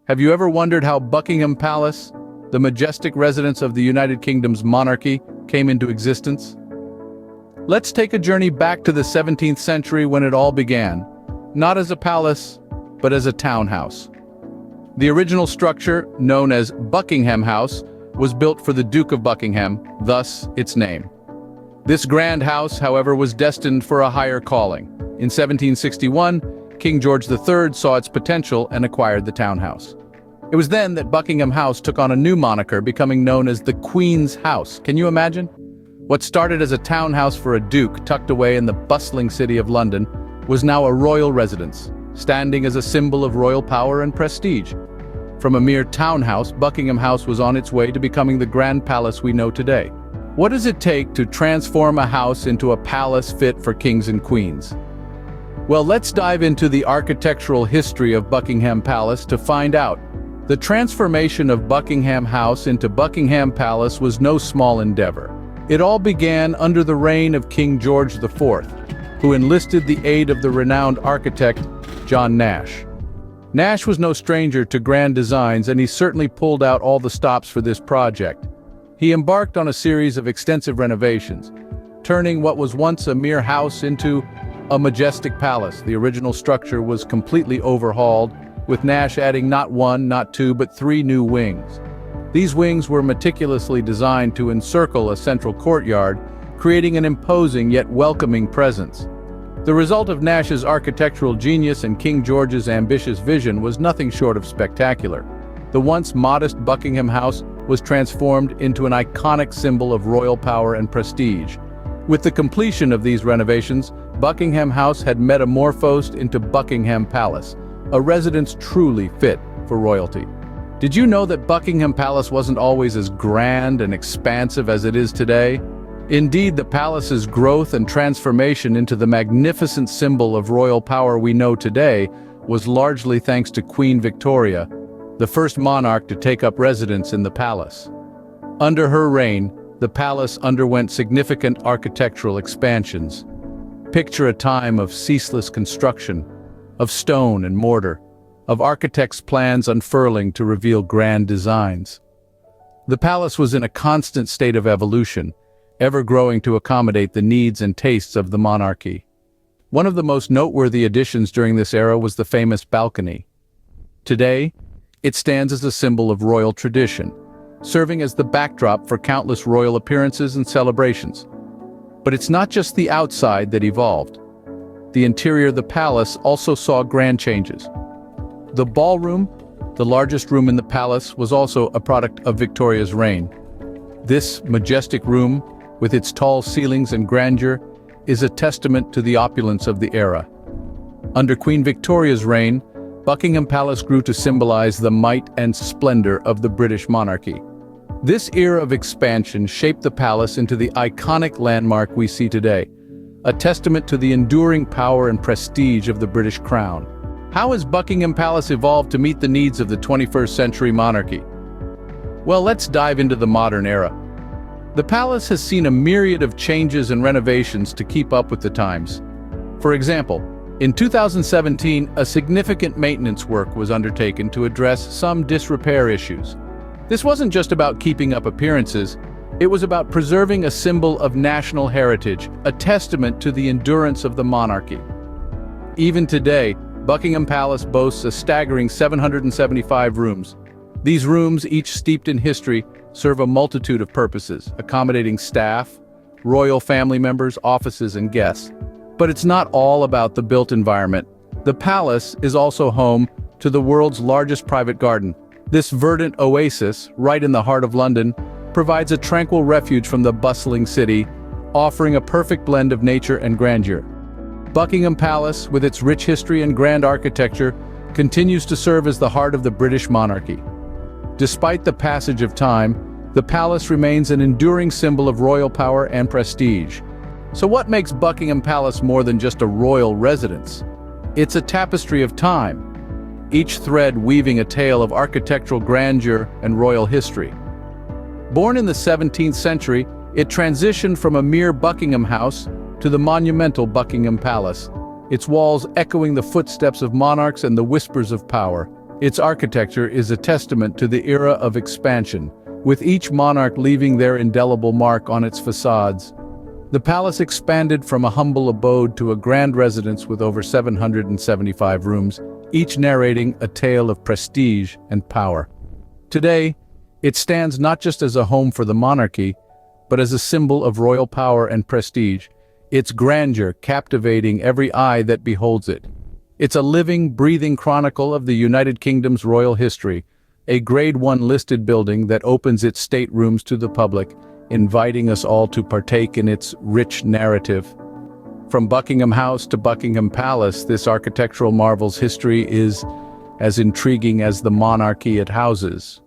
Have you ever wondered how Buckingham Palace, the majestic residence of the United Kingdom's monarchy, came into existence? Let's take a journey back to the 17th century when it all began, not as a palace, but as a townhouse. The original structure, known as Buckingham House, was built for the Duke of Buckingham, thus its name. This grand house, however, was destined for a higher calling. In 1761, King George III saw its potential and acquired the townhouse. It was then that Buckingham House took on a new moniker, becoming known as the Queen's House. Can you imagine? What started as a townhouse for a duke tucked away in the bustling city of London was now a royal residence, standing as a symbol of royal power and prestige. From a mere townhouse, Buckingham House was on its way to becoming the grand palace we know today. What does it take to transform a house into a palace fit for kings and queens? Well, let's dive into the architectural history of Buckingham Palace to find out. The transformation of Buckingham House into Buckingham Palace was no small endeavor. It all began under the reign of King George IV, who enlisted the aid of the renowned architect John Nash. Nash was no stranger to grand designs, and he certainly pulled out all the stops for this project. He embarked on a series of extensive renovations, turning what was once a mere house into a majestic palace. The original structure was completely overhauled, with Nash adding not one, not two, but three new wings. These wings were meticulously designed to encircle a central courtyard, creating an imposing yet welcoming presence. The result of Nash's architectural genius and King George's ambitious vision was nothing short of spectacular. The once modest Buckingham House was transformed into an iconic symbol of royal power and prestige. With the completion of these renovations, Buckingham House had metamorphosed into Buckingham Palace, a residence truly fit for royalty. Did you know that Buckingham Palace wasn't always as grand and expansive as it is today? Indeed, the palace's growth and transformation into the magnificent symbol of royal power we know today was largely thanks to Queen Victoria, the first monarch to take up residence in the palace. Under her reign, the palace underwent significant architectural expansions. Picture a time of ceaseless construction, of stone and mortar, of architects' plans unfurling to reveal grand designs. The palace was in a constant state of evolution, ever growing to accommodate the needs and tastes of the monarchy. One of the most noteworthy additions during this era was the famous balcony. Today, it stands as a symbol of royal tradition, serving as the backdrop for countless royal appearances and celebrations. But it's not just the outside that evolved. The interior of the palace also saw grand changes. The ballroom, the largest room in the palace, was also a product of Victoria's reign. This majestic room, with its tall ceilings and grandeur, is a testament to the opulence of the era. Under Queen Victoria's reign, Buckingham Palace grew to symbolize the might and splendor of the British monarchy. This era of expansion shaped the palace into the iconic landmark we see today, a testament to the enduring power and prestige of the British crown. How has Buckingham Palace evolved to meet the needs of the 21st century monarchy? Well, let's dive into the modern era. The palace has seen a myriad of changes and renovations to keep up with the times. For example, in 2017, a significant maintenance work was undertaken to address some disrepair issues. This wasn't just about keeping up appearances, it was about preserving a symbol of national heritage, a testament to the endurance of the monarchy. Even today, Buckingham Palace boasts a staggering 775 rooms. These rooms, each steeped in history, serve a multitude of purposes, accommodating staff, royal family members, offices, and guests. But it's not all about the built environment. The palace is also home to the world's largest private garden. This verdant oasis, right in the heart of London, provides a tranquil refuge from the bustling city, offering a perfect blend of nature and grandeur. Buckingham Palace, with its rich history and grand architecture, continues to serve as the heart of the British monarchy. Despite the passage of time, the palace remains an enduring symbol of royal power and prestige. So what makes Buckingham Palace more than just a royal residence? It's a tapestry of time, each thread weaving a tale of architectural grandeur and royal history. Born in the 17th century, it transitioned from a mere Buckingham House to the monumental Buckingham Palace, its walls echoing the footsteps of monarchs and the whispers of power. Its architecture is a testament to the era of expansion, with each monarch leaving their indelible mark on its facades. The palace expanded from a humble abode to a grand residence with over 775 rooms, each narrating a tale of prestige and power. Today, it stands not just as a home for the monarchy, but as a symbol of royal power and prestige, its grandeur captivating every eye that beholds it. It's a living, breathing chronicle of the United Kingdom's royal history, a Grade 1 listed building that opens its staterooms to the public, inviting us all to partake in its rich narrative. From Buckingham House to Buckingham Palace, this architectural marvel's history is as intriguing as the monarchy it houses.